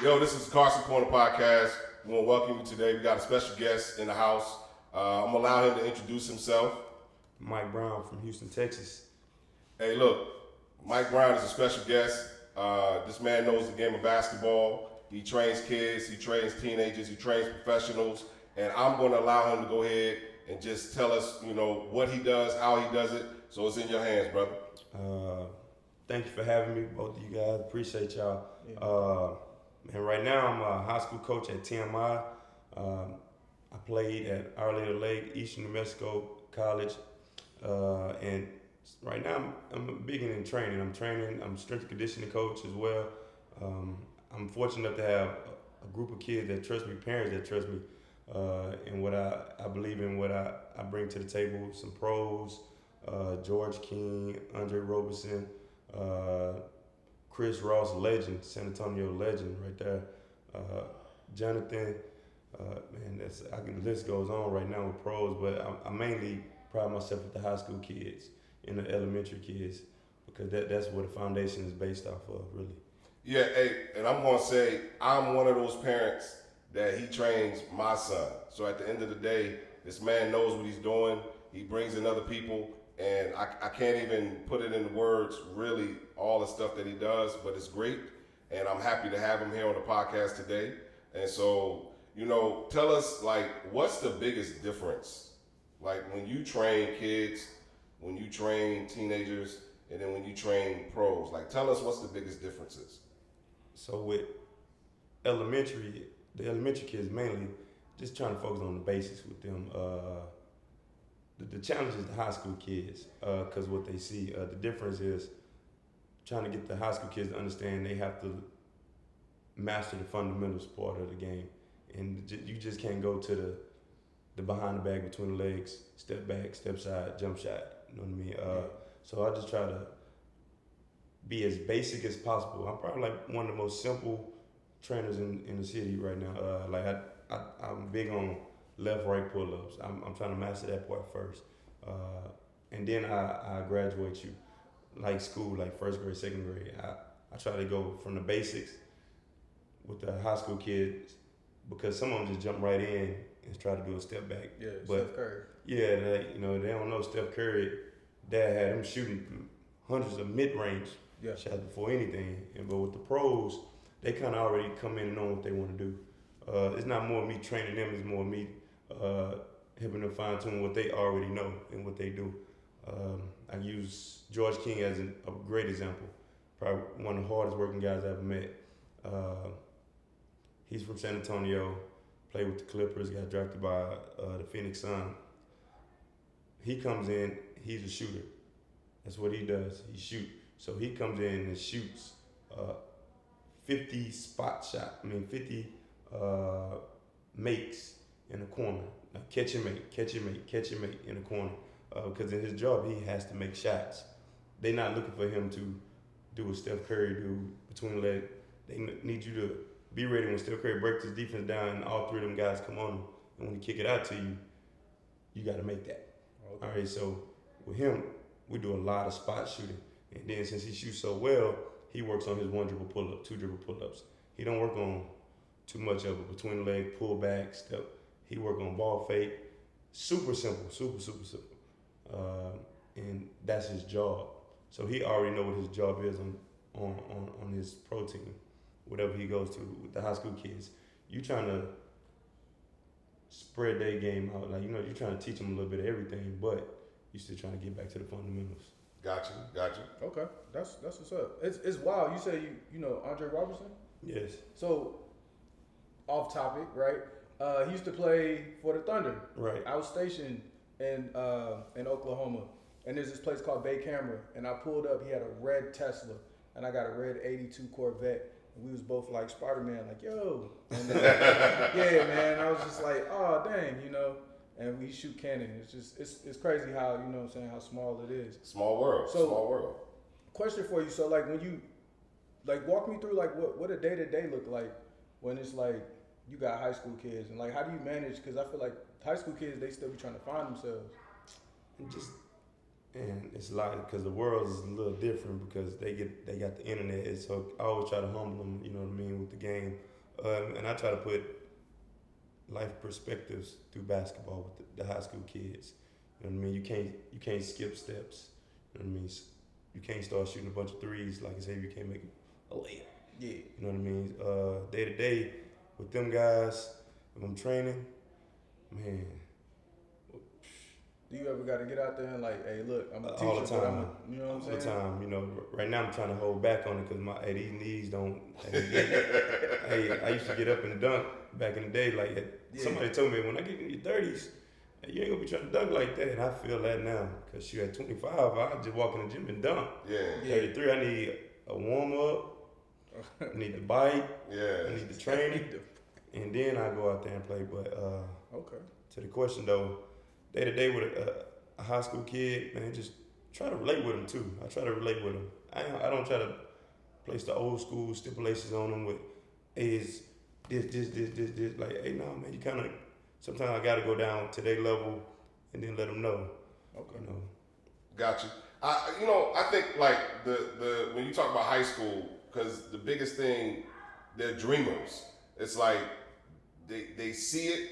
Yo, this is Carson Corner Podcast. We want to welcome you today. We got a special guest in the house. I'm going to allow him to introduce himself. Mike Brown from Houston, Texas. Hey, look, Mike Brown is a special guest. This man knows the game of basketball. He trains kids, he trains teenagers, he trains professionals. And I'm going to allow him to go ahead and just tell us, what he does, how he does it. So it's in your hands, brother. Thank you for having me, both of you guys. Appreciate y'all. And right now, I'm a high school coach at TMI. I played at Our Lady of Lake, Eastern New Mexico College. And right now, I'm big in training. I'm a strength and conditioning coach as well. I'm fortunate enough to have a group of kids that trust me, parents that trust me, and what I believe in, what I bring to the table. Some pros, George King, Andre Roberson, Chris Ross, legend, San Antonio legend right there. Jonathan, the list goes on right now with pros, but I mainly pride myself with the high school kids and the elementary kids because that's what the foundation is based off of, really. Yeah, hey, and I'm going to say I'm one of those parents that he trains my son. So at the end of the day, this man knows what he's doing. He brings in other people. And I can't even put it into words, really, all the stuff that he does, but it's great. And I'm happy to have him here on the podcast today. And so, tell us, what's the biggest difference? Like, when you train kids, when you train teenagers, and then when you train pros, tell us what's the biggest differences. So with the elementary kids mainly, just trying to focus on the basics with them. The challenge is the high school kids, because what they see. The difference is trying to get the high school kids to understand they have to master the fundamentals part of the game. And you just can't go to the behind the back, between the legs, step back, step side, jump shot. You know what I mean? So I just try to be as basic as possible. I'm probably like one of the most simple trainers in the city right now. I'm big on left-right pull-ups. I'm trying to master that part first. And then I graduate you, like school, like first grade, second grade. I try to go from the basics with the high school kids because some of them just jump right in and try to do a step back. Yeah, Steph Curry. Yeah, they don't know Steph Curry. Dad had him shooting hundreds of mid-range shots before anything. But with the pros, they kind of already come in and know what they want to do. It's not more me training them, it's more me helping them fine tune what they already know and what they do. I use George King as a great example. Probably one of the hardest working guys I ever met. He's from San Antonio, played with the Clippers, got drafted by the Phoenix Suns. He comes in, he's a shooter. That's what he does. He shoots. So he comes in and shoots 50 makes in the corner. Like catch and make in the corner. Because in his job, he has to make shots. They're not looking for him to do what Steph Curry do between the legs. They need you to be ready when Steph Curry breaks his defense down and all three of them guys come on him. And when he kick it out to you, you got to make that. Okay. All right, so with him, we do a lot of spot shooting. And then since he shoots so well, he works on his one dribble pull-up, two dribble pull-ups. He don't work on too much of it, between the leg, pull back, step. He work on ball fake. Super simple, super simple. And that's his job. So he already know what his job is on his pro team, whatever he goes to with the high school kids. You trying to spread their game out. You're trying to teach them a little bit of everything, but you still trying to get back to the fundamentals. Gotcha. Okay, that's what's up. It's wild. You say you know Andre Roberson? Yes. So, off topic, right? He used to play for the Thunder. Right. I was stationed in Oklahoma, and there's this place called Bay Camera, and I pulled up. He had a red Tesla, and I got a red '82 Corvette. And we was both like Spider-Man, like yo. And, yeah, man. I was just like, oh dang, And we shoot cannon. It's just it's crazy how how small it is. Small world. Question for you. So when you walk me through what a day-to-day look like when it's you got high school kids and how do you manage? Because I feel like high school kids, they still be trying to find themselves. And it's because the world is a little different because they got the internet. So I always try to humble them, you know what I mean, with the game. And I try to put life perspectives through basketball with the high school kids. You know what I mean? You can't skip steps. You know what I mean? You can't start shooting a bunch of threes like Xavier can't make a layup. Yeah. You know what I mean? Day to day with them guys, if I'm training, man. Do you ever got to get out there and like, hey, look, I'm a teacher, all the time. you know what I'm saying? All the time. You know, right now I'm trying to hold back on it because these knees don't. Hey, I used to get up and dunk back in the day. Like somebody told me when I get in your 30s, hey, you ain't gonna be trying to dunk like that. And I feel that now because at 25, I just walk in the gym and dunk. Yeah. 33, I need a warm up. I need the bite. Yeah. I need the training, and then I go out there and play. But okay. To the question though, day to day with a high school kid, man, just try to relate with them too. I try to relate with them. I don't try to place the old school stipulations on them with, hey, it's this. Like, hey, no, man, you kind of, sometimes I got to go down to their level and then let them know. Okay. You know. Got you. I think like the when you talk about high school, because the biggest thing, they're dreamers. It's like they see it,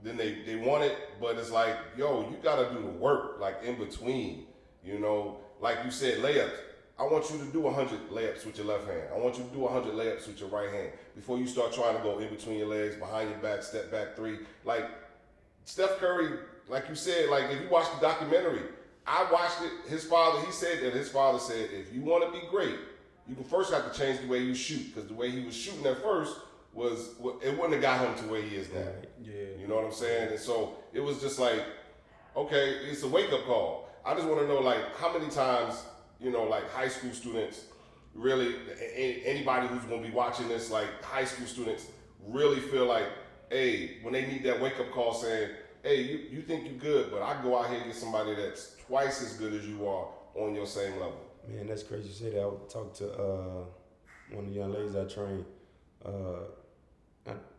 then they want it, but it's like, yo, you gotta do the work, like in between, you know, like you said, layups. I want you to do 100 layups with your left hand. I want you to do 100 layups with your right hand before you start trying to go in between your legs, behind your back, step back three. Like Steph Curry, like you said, like if you watch the documentary, I watched it. He said that his father said, if you want to be great, you can first have to change the way you shoot, because the way he was shooting at first it wouldn't have got him to where he is now. Yeah. You know what I'm saying? And so it was just like, okay, it's a wake-up call. I just want to know, like, how many times, you know, like high school students really, anybody who's going to be watching this, like high school students really feel like, hey, when they need that wake-up call saying, hey, you think you're good, but I go out here and get somebody that's twice as good as you are on your same level. Man, that's crazy you say that. I talked to one of the young ladies I train.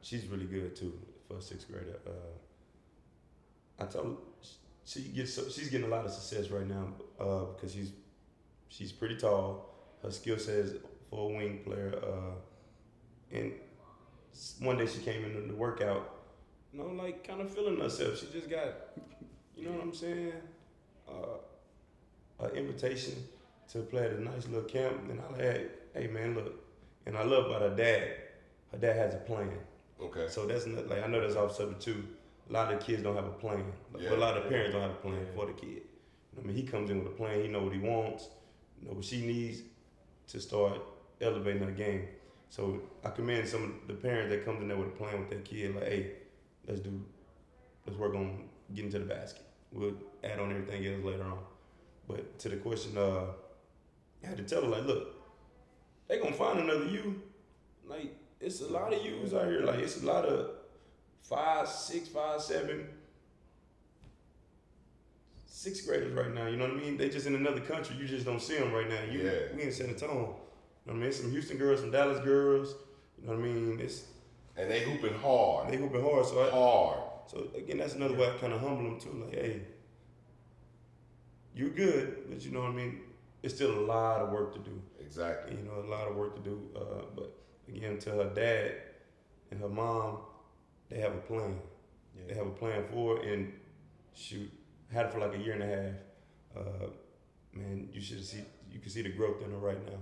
She's really good too for a sixth grader. I told her she's getting a lot of success right now because she's pretty tall. Her skill set is for a wing player. And one day she came into the workout, you know, like kind of feeling herself. She just got, you know what I'm saying, an invitation to play at a nice little camp. And I like, hey man, look, and I love about her dad. Her dad has a plan. Okay. So that's not, like, I know that's off subject too. A lot of the kids don't have a plan, but a lot of the parents don't have a plan for the kid. I mean, he comes in with a plan. He know what he wants, know what she needs to start elevating her game. So I commend some of the parents that comes in there with a plan with their kid. Like, hey, let's work on getting to the basket. We'll add on everything else later on. But to the question, I had to tell her, like, look, they gonna find another you. Like, it's a lot of yous out here. Like, it's a lot of 5, 6, 5, 7, 6th graders right now. You know what I mean? They just in another country. You just don't see them right now. We in San Antonio. You know what I mean? Some Houston girls, some Dallas girls. You know what I mean? And they hooping hard. So again, that's another way I kind of humble them too. Like, hey, you're good, but you know what I mean? It's still a lot of work to do. Exactly. You know, a lot of work to do. But again, to her dad and her mom, they have a plan. Yeah. They have a plan for it, and shoot, had it for like a year and a half. Man, you can see the growth in her right now.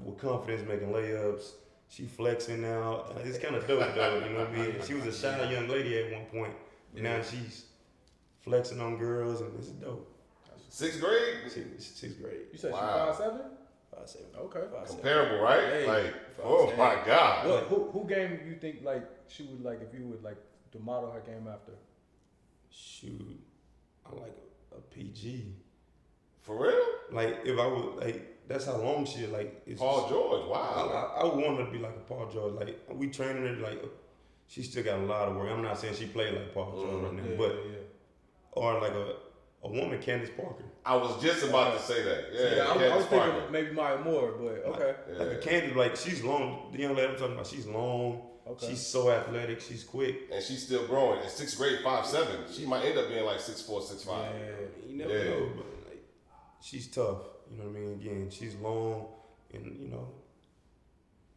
With confidence, making layups. She flexing now. It's kind of dope though, you know what I mean? She was a shy young lady at one point, but now she's flexing on girls, and it's dope. 6th grade? 6th grade. You said wow. She 5'7"? 5'7". Okay. 5'7". Comparable, right? Hey, like, 5'7". Oh my God. Look, who game you think like she would like if you would like to model her game after? Shoot, I like a PG. For real? Like if I would like, that's how long she like. It's Paul George. Wow. I would want her to be like a Paul George. Like we training her like she still got a lot of work. I'm not saying she played like Paul George right now, but or like a woman, Candace Parker. I was just about to say that. Yeah, I was thinking maybe Maya Moore, but okay. Like a Candace, like she's long. The young lady I'm talking about, she's long. Okay. She's so athletic. She's quick, and she's still growing. In 6th grade, 5'7". She might end up being like 6'4", 6'5". Yeah, you never know. But like, she's tough. You know what I mean? Again, she's long, and you know,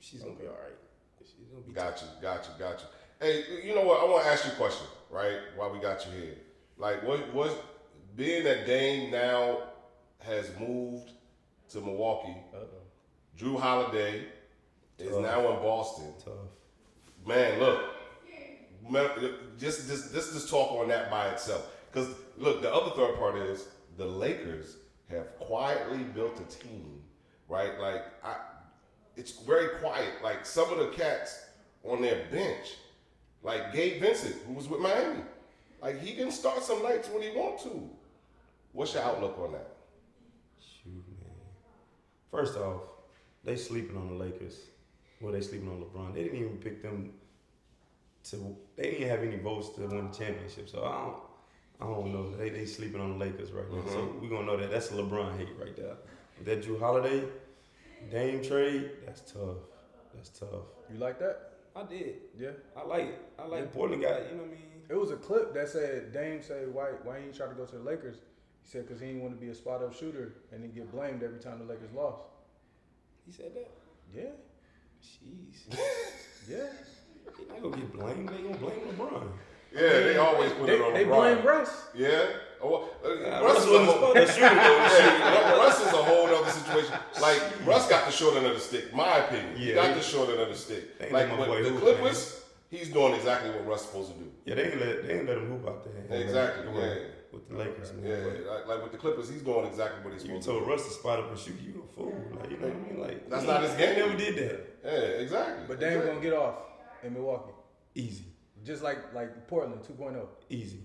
she's gonna be all right. It's gonna be Got you. Hey, you know what? I want to ask you a question, right? While we got you here, like, what being that Dame now has moved to Milwaukee, Drew Holiday is now in Boston. tough. Man, look, just talk on that by itself. Because look, the other third part is the Lakers have quietly built a team, right? Like, it's very quiet. Like, some of the cats on their bench, like Gabe Vincent, who was with Miami, like, he can start some nights when he want to. What's your outlook on that? Shoot, man. First off, they sleeping on the Lakers. Well, they sleeping on LeBron. They didn't even pick them to. They didn't have any votes to win the championship. So I don't know. They sleeping on the Lakers right now. Mm-hmm. So we gonna know that that's a LeBron hate right there. But that Drew Holiday, Dame trade, that's tough. You like that? I did. Yeah. I like Portland guy. You know what I mean? It was a clip that said Dame said why he ain't try to go to the Lakers. He said because he didn't want to be a spot up shooter and he get blamed every time the Lakers lost. He said that. Yeah. Jeez. Yeah. They not gonna get blamed. They gonna blame LeBron. Yeah, they always put it on LeBron. They blame Russ. Yeah. Russ was the shooter though. Russ is a whole other situation. Like, Russ got the short end of the stick, my opinion. Yeah, he got the short end of the stick. They ain't Like, let my boy with the hoop, Clippers, he's doing exactly what Russ is supposed to do. Yeah, they ain't let him hoop out there. Exactly, yeah. With the Lakers, man. Yeah, like with the Clippers, he's doing exactly what he's You supposed to told do. Russ to spot up and shoot you a fool. Like, you know what I mean? Like, That's not his game. He never did that. Yeah, exactly. But Dame gonna get off in Milwaukee. Easy. Just like Portland 2.0. Easy.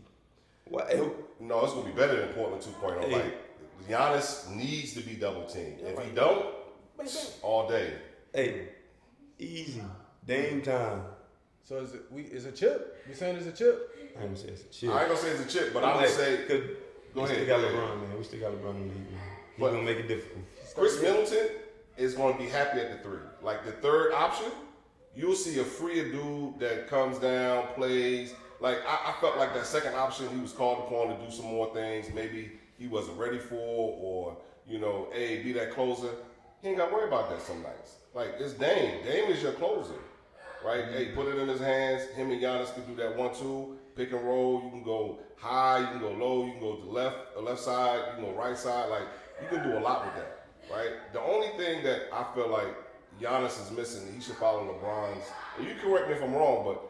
What? No, it's gonna be better than Portland 2.0. Hey. Like, Giannis needs to be double teamed. If he don't, all day. Hey, easy. Dame time. So is it chip? We saying it's a chip? I ain't gonna say it's a shit. I ain't gonna say it's a chip, but I'm gonna say, Go go we ahead. still got LeBron, man. We still got LeBron in the league, man. He's But- gonna make it difficult. Chris Middleton is going to be happy at the three. Like, the third option, you'll see a freer dude that comes down, plays. Like, I felt like that second option, he was called upon to do some more things maybe he wasn't ready for, or, you know, hey, be that closer. He ain't got to worry about that some nights. Like, it's Dame. Dame is your closer, right? Hey, put it in his hands. Him and Giannis can do that 1-2, pick and roll. You can go high, you can go low, you can go to the left side, you can go right side. Like, you can do a lot with that. Right? The only thing that I feel like Giannis is missing, he should follow LeBron's. And you correct me if I'm wrong, but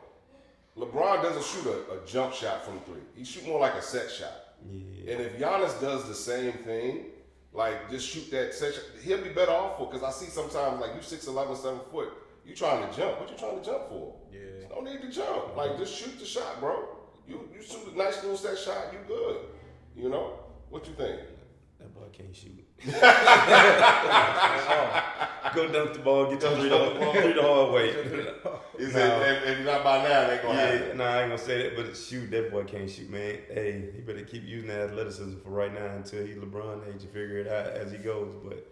LeBron doesn't shoot a jump shot from three. He shoot more like a set shot. Yeah. And if Giannis does the same thing, like just shoot that set shot, he'll be better off for. Because I see sometimes like you 6'11", 7 foot, you trying to jump. What you trying to jump for? Yeah. There's no need to jump. Like just shoot the shot, bro. You shoot a nice little set shot, you good. You know? What you think? That boy can't shoot. Go dunk the ball, get your three the hard way. Is it, if not by now, they gonna happen. Nah, I ain't gonna say that, but shoot, that boy can't shoot, man. Hey, he better keep using that athleticism for right now until he's LeBron age and figure it out as he goes. But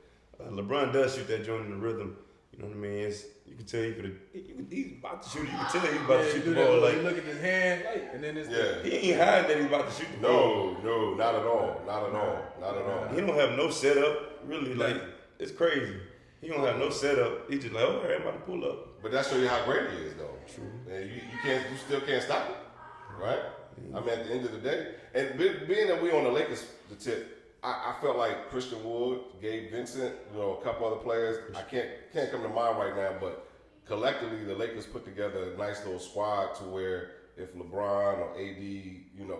LeBron does shoot that joint in the rhythm. You know what I mean? You can tell he's about to shoot. You can tell he's about to shoot the ball. Like, you look at his hand, and then it's he ain't hiding that he's about to shoot the ball. No, not at all. Not at all. He don't have no setup, really. Like, it's crazy. He don't have no setup. He just like, oh, I'm about to pull up. But that shows you how great he is, though. True. And you still can't stop it, right? I mean, at the end of the day, and being that we on the Lakers, the tip, I felt like Christian Wood, Gabe Vincent, you know, a couple other players. I can't come to mind right now, but collectively the Lakers put together a nice little squad to where if LeBron or AD, you know,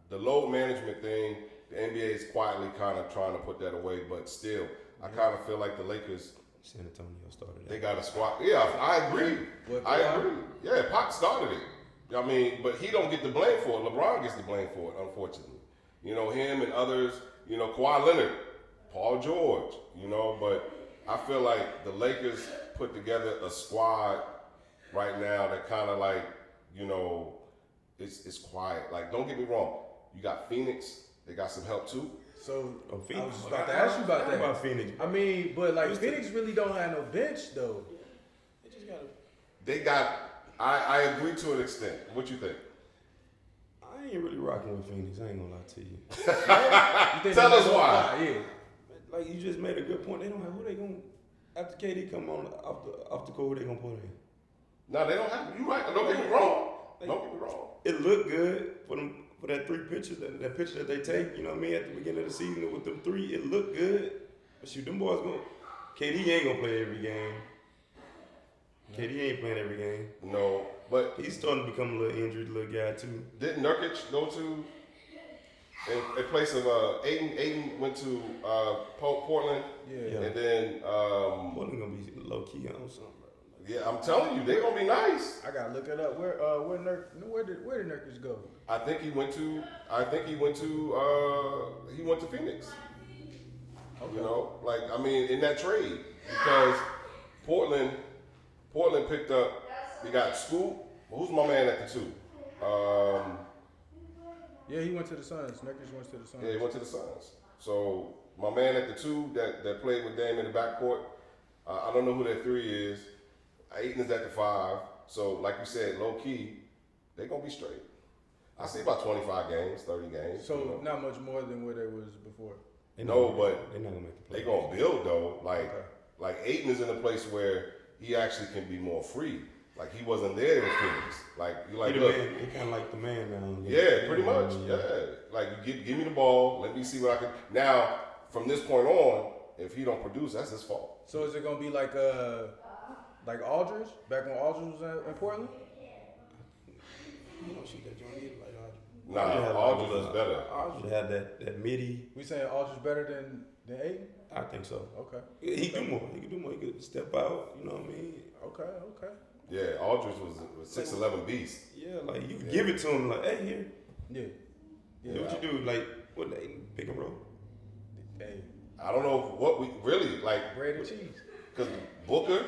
the load management thing, the NBA is quietly kind of trying to put that away, but still, I kind of feel like the Lakers. San Antonio started that. They got a squad. Yeah, I agree. I agree. Yeah, Pop started it. I mean, but he don't get the blame for it. LeBron gets the blame for it, unfortunately. You know, him and others, you know, Kawhi Leonard, Paul George, you know, but I feel like the Lakers put together a squad right now that kind of like, you know, it's quiet. Like, don't get me wrong. You got Phoenix. They got some help too. So Phoenix. I was just about to ask you about that. About Phoenix. I mean, but like Phoenix really don't have no bench though. They just got They got. I agree to an extent. What you think? I ain't really rocking with Phoenix. I ain't gonna lie to you. You think Tell they us gonna why. fly? Yeah. Like you just made a good point. They don't have who they gonna after KD come on off the court. Who they gonna put in? No, they don't have. You right. Don't get me wrong. Don't get me wrong. It looked good for that 3 pictures, that picture that they take, you know what I mean, at the beginning of the season with them 3, it looked good. But shoot, them boys KD ain't gonna play every game. KD ain't playing every game. No, but he's starting to become a little injured little guy too. Didn't Nurkic go to in place of Aiden? Aiden went to Portland. Yeah. And then Portland gonna be low key on something, bro. Yeah, I'm telling you, they gonna be nice. I gotta look it up. Where did Nurkic go? I think he went to Phoenix. Okay. You know, like I mean, in that trade because Portland picked up. They got Scoop. Who's my man at the 2? Yeah, he went to the Suns. Nurkic went to the Suns. Yeah, he went to the Suns. So my man at the 2 that played with Dame in the backcourt. I don't know who that 3 is. Ayton is at the 5. So like you said, low key, they gonna be straight. I see about 25 games, 30 games. So you know. not much more than what it was before. No, but they're not gonna make the play. They gonna build though. Okay. Like Ayton is in a place where he actually can be more free. Like he wasn't there in Phoenix. Like you like look. He kind of like the man now. Yeah, pretty much. Yeah. Like you give me the ball. Let me see what I can. Now from this point on, if he don't produce, that's his fault. So is it gonna be like Aldridge back when Aldridge was in Portland? You don't shoot that joint either like Aldridge. Nah, Aldridge was better. Aldridge had that midi. We saying Aldridge better than Ayton? I think so. Okay. He can do more. He can do more. He could step out. You know what I mean? Okay. Yeah, Aldridge was 6'11" beast. Yeah, like you could give it to him. Like, hey, here. Yeah. Do what you do. Like, what they pick and roll. Hey. I don't know what we really like. Bread and cheese. Because Booker,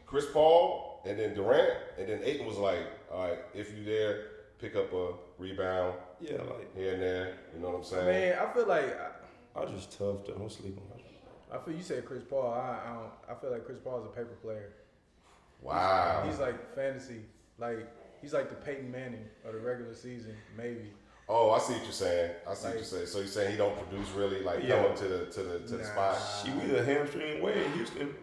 Chris Paul, and then Durant, and then Ayton was like, all right, if you there, pick up a rebound. Yeah, like here and there. You know what I'm saying? Man, I feel like Aldridge tough. I don't sleep on Aldridge. I feel you said Chris Paul. I feel like Chris Paul is a paper player. Wow. He's like fantasy. Like he's like the Peyton Manning of the regular season, maybe. Oh, I see what you're saying. So you're saying he don't produce really, like come up to the spot. She was a hamstring away in Houston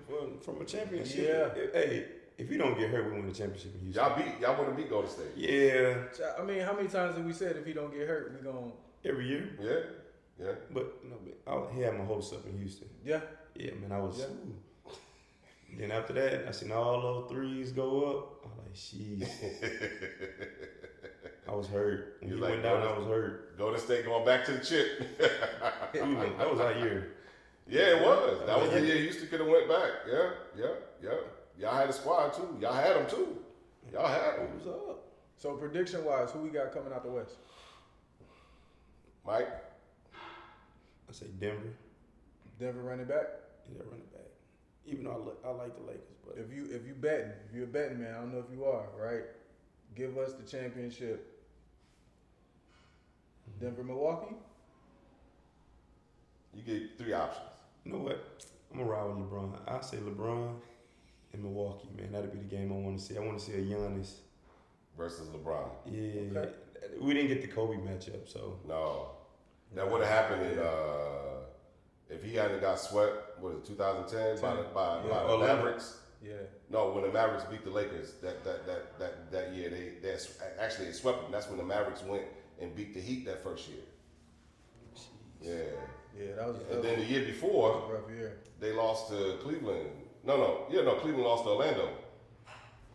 from a championship. Yeah. If he don't get hurt, we win the championship in Houston. Y'all want to beat Golden State. Yeah. I mean, how many times have we said if he don't get hurt, we gon' every year? Yeah. But he had my hopes up in Houston. Yeah. Yeah, man, I was. Ooh. Then after that, I seen all those threes go up. I'm like, jeez. I was hurt. When he went down, I was hurt. Golden State going back to the chip. That was our year. Yeah, it was. That was the year Houston could have went back. Yeah. Y'all had a squad too. Y'all had them too. Y'all had them. What's up? So prediction wise, who we got coming out the West? Mike? I say Denver. Denver running back? Yeah, running back. Even though I like the Lakers, but if you're a betting man, I don't know if you are, right? Give us the championship. Denver, Milwaukee? You get 3 options. You know what? I'm gonna ride with LeBron. I say LeBron and Milwaukee, man. That'll be the game I want to see. I want to see a Giannis versus LeBron. Yeah. Okay. We didn't get the Kobe matchup, so no. That would have happened in if he hadn't got swept. What is it, 2010 by the Mavericks? Yeah. No, when the Mavericks beat the Lakers that year, they actually it swept them. That's when the Mavericks went and beat the Heat that first year. jeez. Yeah, that was. And then the year before, a rough year. they lost to Cleveland. Cleveland lost to Orlando.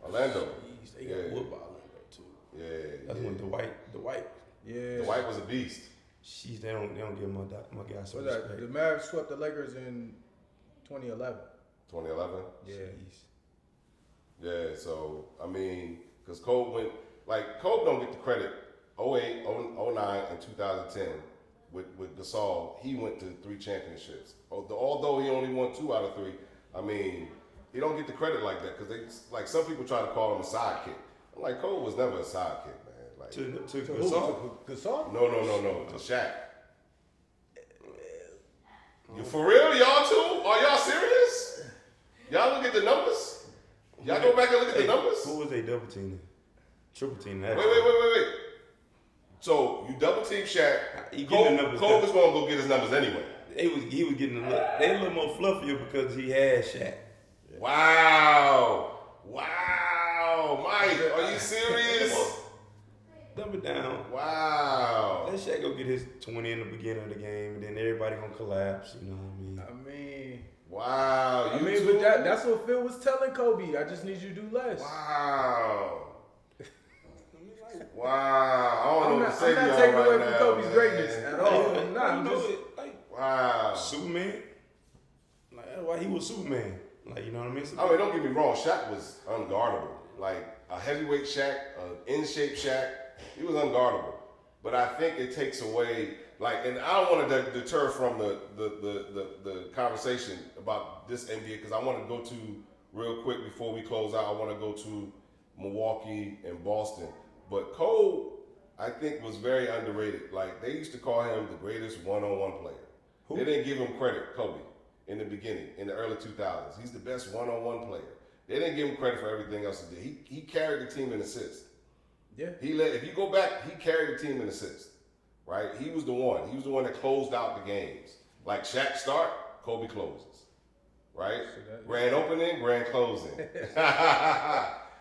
Jeez, they got whooped by Orlando too. Yeah. That's when Dwight. Yeah. Dwight was a beast. Jeez, they don't give my guy some What's respect. that? The Mavs swept the Lakers in 2011. 2011. Yeah. Jeez. Yeah. So I mean, because Kobe don't get the credit. 08, 09, and 2010 with Gasol, he went to 3 championships. Although he only won 2 out of 3. I mean, he don't get the credit like that because some people try to call him a sidekick. I'm like, Kobe was never a sidekick, man. Like To Gasol? Gasol? No, to Shaq. You for real, y'all too? Are y'all serious? Y'all look at the numbers. Y'all go back and look at the numbers. Who was they double teaming? Triple teaming. Wait. So you double team Shaq. Kobe was gonna go get his numbers anyway. He was getting they a little more fluffier because he had Shaq. Wow. Wow, Mike, are you serious? Dumb it down. Wow. Let Shaq go get his 20 in the beginning of the game, and then everybody gonna collapse. You know what I mean? Wow. But that's what Phil was telling Kobe. I just need you to do less. Wow. Wow. I don't know what to say to y'all I'm not taking away right from now, Kobe's man. greatness at all. I'm not. I'm just, wow. Superman. Like that's why he was Superman. Like, you know what I mean? I mean, don't get me wrong. Shaq was unguardable. Like a heavyweight Shaq, an in-shape Shaq, he was unguardable. But I think it takes away, like, and I don't want to deter from the conversation about this NBA because I want to go to real quick before we close out. I want to go to Milwaukee and Boston. But Cole, I think, was very underrated. Like, they used to call him the greatest one-on-one player. Who? They didn't give him credit, Kobe, in the beginning, in the early 2000s. He's the best one-on-one player. They didn't give him credit for everything else he did. He carried the team in assists. Yeah. If you go back, he carried the team in assists, right? He was the one. He was the one that closed out the games. Like Shaq start, Kobe closes, right? Grand opening, grand closing.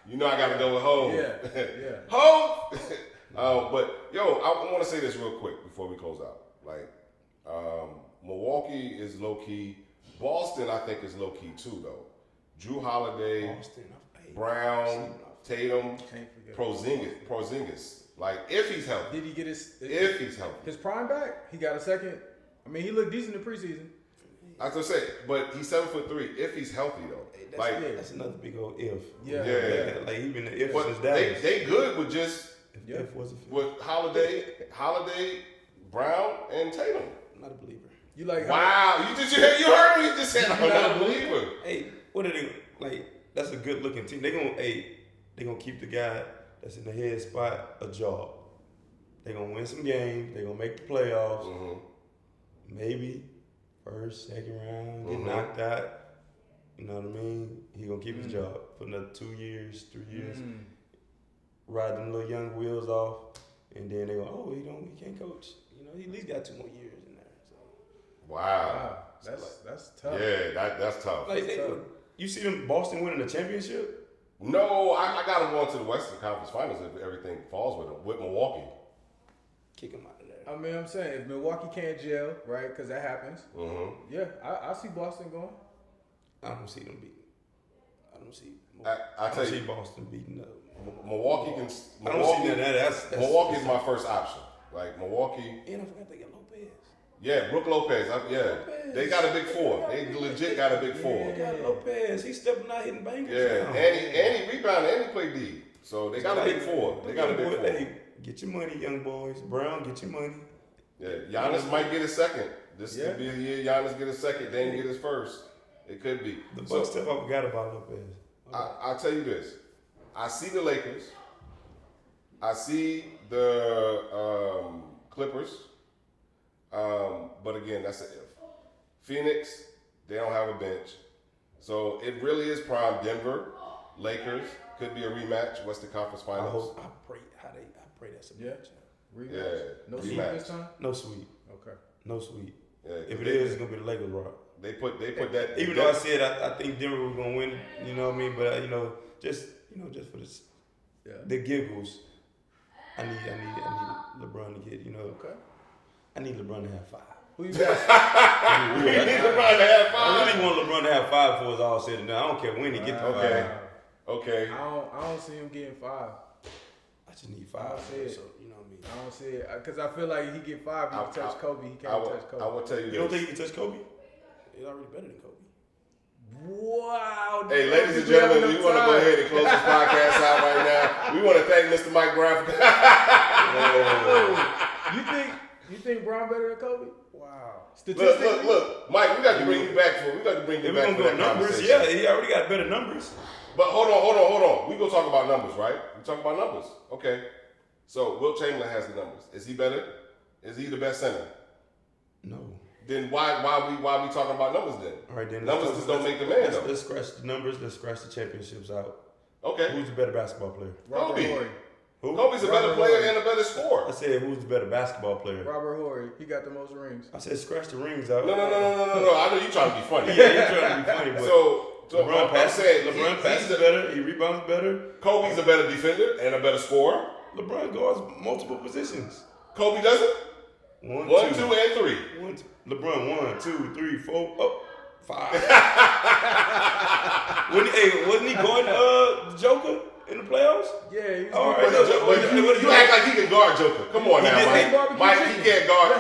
You know I got to go with home. Yeah. Home. But yo, I want to say this real quick before we close out. Like, Milwaukee is low key. Boston, I think, is low key too, though. Drew Holiday, Brown, Tatum, Porzingis. Like, if he's healthy. Did he get if he's healthy. His prime back? He got a second. I mean, he looked decent in the preseason. I was gonna say, but he's 7'3". If he's healthy though, that's another big old if. Yeah. Like even the if but was Dallas. They good with just if wasn't with Holiday, Brown, and Tatum. I'm not a believer. You like? Wow, you heard me just saying I'm not a believer. Hey, what are they like? That's a good looking team. They gonna keep the guy that's in the head spot a job. They gonna win some games. They gonna make the playoffs. Mm-hmm. Maybe first, second round, get knocked out. You know what I mean? He gonna keep his job for another 2 years, 3 years. Ride them little young wheels off, and then they go, he can't coach. You know, he at least got 2 more years in there. So. Wow. That's tough. Yeah, that's tough. Like you see them Boston winning the championship? No, I got them going to the Western Conference Finals if everything falls with them. With Milwaukee. Kick them out of there. I mean, I'm saying, if Milwaukee can't gel, right, because that happens. Mm-hmm. Yeah, I see Boston going. I don't see them beating. I don't see. I tell you, Boston beating up. Milwaukee can. I don't see that. Milwaukee's my first option. Like Milwaukee. And I forgot they got Lopez. Yeah, Brook Lopez. Lopez. They got a big four. They legit got a big four. They got Lopez. He's stepping out hitting bangers. Yeah, and he rebounded and he played D. So they got a big four. They got a big four. Hey, get your money, young boys. Brown, get your money. Yeah, Giannis might get a second. This could be a year Giannis get a second, then get his first. It could be. The Bucks stuff I forgot about Lopez. I'll tell you this. I see the Lakers. I see the Clippers. But again, that's an if. Phoenix, they don't have a bench. So it really is prime. Denver, Lakers, could be a rematch, Western Conference Finals. I pray that's a match. Rematch. Yeah. No sweep this time? No sweep. Okay. No sweep. Yeah, if it is, it's gonna be the Lakers, rock. They put that. Even though I said I think Denver was gonna win, you know what I mean. But just for this, the giggles, I need LeBron to get, Okay. I need LeBron to have 5. Who you got? You need LeBron to have 5. I really want LeBron to have 5 before it's all said and done. I don't care when he get to 5. Okay. I don't see him getting 5. I just need 5. So you know what I mean. I don't see it because I feel like he get 5. He can touch Kobe. He can't touch Kobe. I will tell you. You don't think he can touch Kobe? He's already better than Kobe. Wow. Hey, ladies and gentlemen, we want to go ahead and close this podcast out right now. We want to thank Mr. Mike Brown. You think Brown better than Kobe? Wow. Look, Mike, we got to bring you back for that numbers. conversation. Yeah, he already got better numbers. But hold on. We gonna talk about numbers, right? We talk about numbers. Okay. So Wilt Chamberlain has the numbers. Is he better? Is he the best center? No. Then why we talking about numbers then? All right, then numbers just don't make the man though. Let's scratch the numbers. Let's scratch the championships out. Okay. Who's the better basketball player? Kobe. Horry. Who? Kobe's a better player and a better scorer. I said who's the better basketball player? Robert Horry. He got the most rings. I said scratch the rings out. No. I know you trying to be funny. Yeah, you're trying to be funny. But So So LeBron passes better. He rebounds better. Kobe's a better defender and a better scorer. LeBron guards multiple positions. Kobe doesn't. 1, 2, and 3. LeBron 1, 2, 3, 4, 5. Wasn't he guarding the Joker in the playoffs? Yeah, he's all right. You act like he can guard Joker. Come on now, Mike. Mike, he can't guard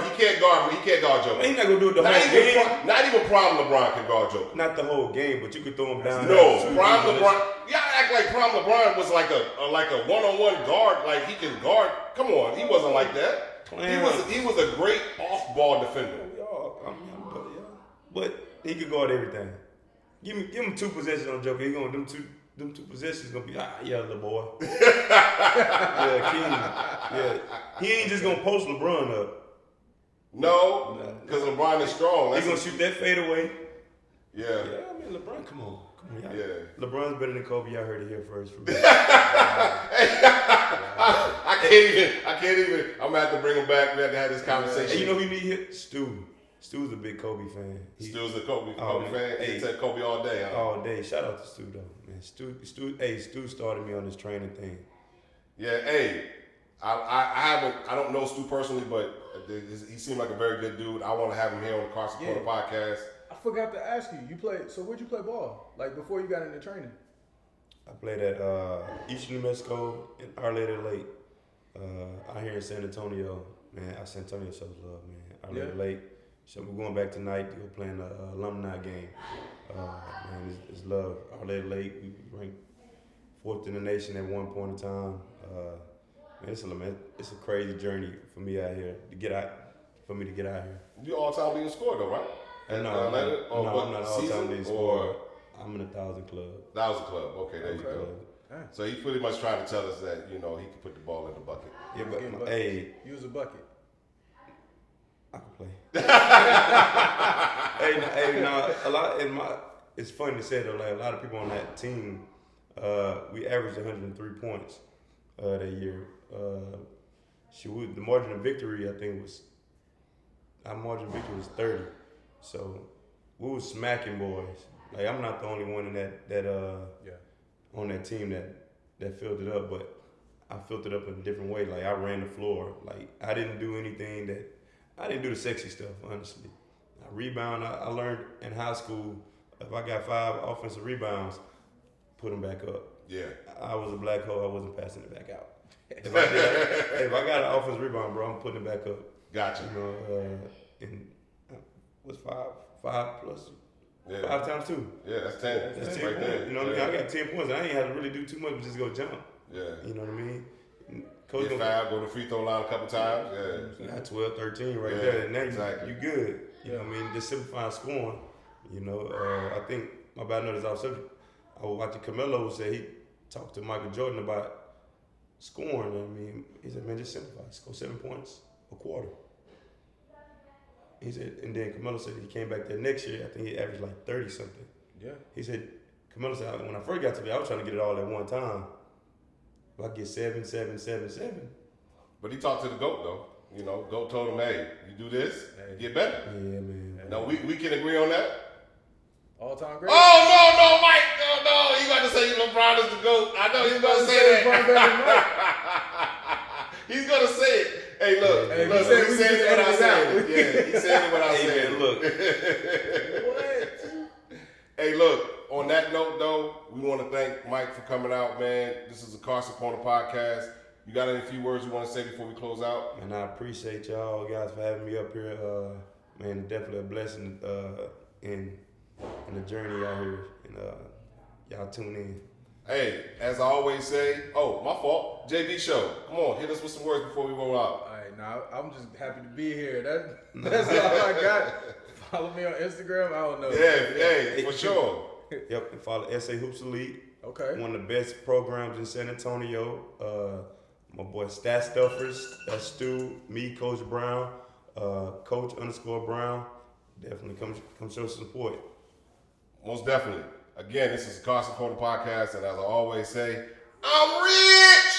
Joker. He's not gonna do it the whole game. Not even prime LeBron can guard Joker. Not the whole game, but you could throw him down. No, prime LeBron. Y'all act like prime LeBron was like a one-on-one guard. Like he can guard. Come on, he wasn't like that. He was a great off-ball defender. But he could guard everything. Give him 2 possessions on Joker. He gonna them two possessions gonna be yeah, little boy. Yeah, King. Yeah, he ain't just gonna post LeBron up. No, because LeBron is strong. He's gonna shoot that fade away. Yeah. Yeah, I mean LeBron, come on. Yeah. LeBron's better than Kobe. Y'all heard it here first from me. I can't even. I'm gonna have to bring him back. We have to have this conversation. Hey, you know who you need here? Stu. Stu's a big Kobe fan. Stu's a Kobe fan. He said Kobe all day. Huh? All day. Shout out to Stu though, man. Stu started me on this training thing. Yeah. Hey, I don't know Stu personally, but he seemed like a very good dude. I want to have him here on the Carson Corner Podcast. I forgot to ask you. So where'd you play ball? Like before you got into training? I played at Eastern New Mexico in Our Lady Lake. Out here in San Antonio, man. San Antonio shows love, man. Our Lady Lake. So we're going back tonight. We're playing the alumni game. Man, it's love. Our Lady Lake, we ranked 4th in the nation at one point in time. Man, it's a crazy journey for me out here to get out here. You all-time leading scorer though, right? I'm not an all-time leading scorer. I'm in 1,000 club. 1,000 club. Okay, there you go. So he's pretty much trying to tell us that he can put the ball in the bucket. Yeah, but hey, use a bucket. I can play. It's funny to say though, like a lot of people on that team, we averaged 103 points that year. The margin of victory, I think our margin of victory was 30. So we was smacking boys. Like I'm not the only one in that on that team that filled it up, but I filled it up in a different way. Like I ran the floor. Like I didn't do the sexy stuff, honestly. I rebound. I learned in high school, if I got 5 offensive rebounds, put them back up. Yeah. I was a black hole. I wasn't passing it back out. If I got an offensive rebound, bro, I'm putting it back up. Gotcha. And what's 5 plus? Yeah. 5 times 2. Yeah, that's 10. That's 10 right there. You know what I mean? I got 10 points. I ain't had to really do too much, but just go jump. Yeah. You know what I mean? Coach get fouled, go to the free throw line a couple times. Yeah. You got 12, 13 right there. And now exactly. you good. You know what I mean? Just simplifying scoring. I think, my bad notice I was watching Carmelo say he talked to Michael Jordan about scoring. I mean, he said, man, just simplify. Score 7 points a quarter. He said, and then Carmelo said he came back there next year. I think he averaged like 30 something. Yeah. He said, Carmelo said, when I first got to me, I was trying to get it all at one time. If I get 7. But he talked to the GOAT though. GOAT told him, hey, you do this, you get better. Yeah, man. No, we can agree on that. All-time great. Oh, no, Mike. No. You got to say LeBron is the GOAT. I know he's going to say that. He's going to say it. Hey, look. He said it when I said it. Yeah, he said it when I said it. Look. What? Hey, look. On that note, though, we want to thank Mike for coming out, man. This is the Carson Corner Podcast. You got any few words you want to say before we close out? And I appreciate y'all guys for having me up here. Man, definitely a blessing in the journey out here. And y'all tune in. Hey, as I always say, my fault. JB Show. Come on, hit us with some words before we roll out. All right, now I'm just happy to be here. That's all I got. Follow me on Instagram. I don't know. Yeah, for sure. Yep, and follow SA Hoops Elite. Okay. One of the best programs in San Antonio. My boy Stat Stuffers. That's Stu. Me, Coach Brown. Coach_Brown. Definitely come show support. Most definitely. Again, this is the Carson Corner Podcast, and as I always say, I'm rich!